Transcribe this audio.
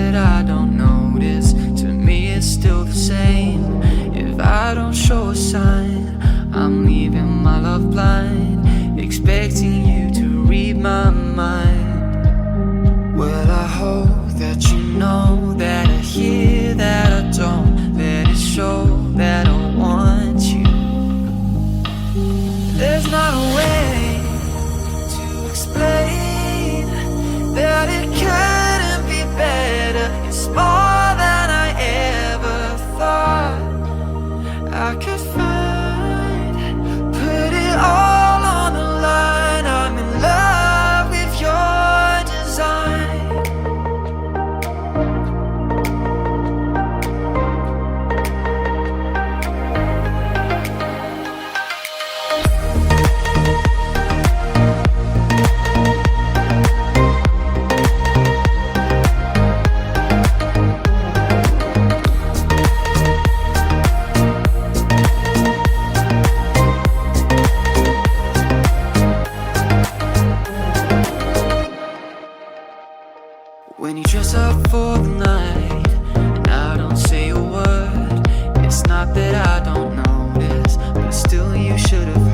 that I don't notice. To me it's still the same. If I don't show a sign, I'm leaving my love blind, expecting you to read my mind. Well, I hope that you know that I hear that I don't. Let it show that I want you. There's not a way to explain that it couldn't be better. It's more than I ever thought I could find. Put it all on the line. I'm in love with your design. When you dress up for the night and I don't say a word, it's not that I don't notice, but still you should have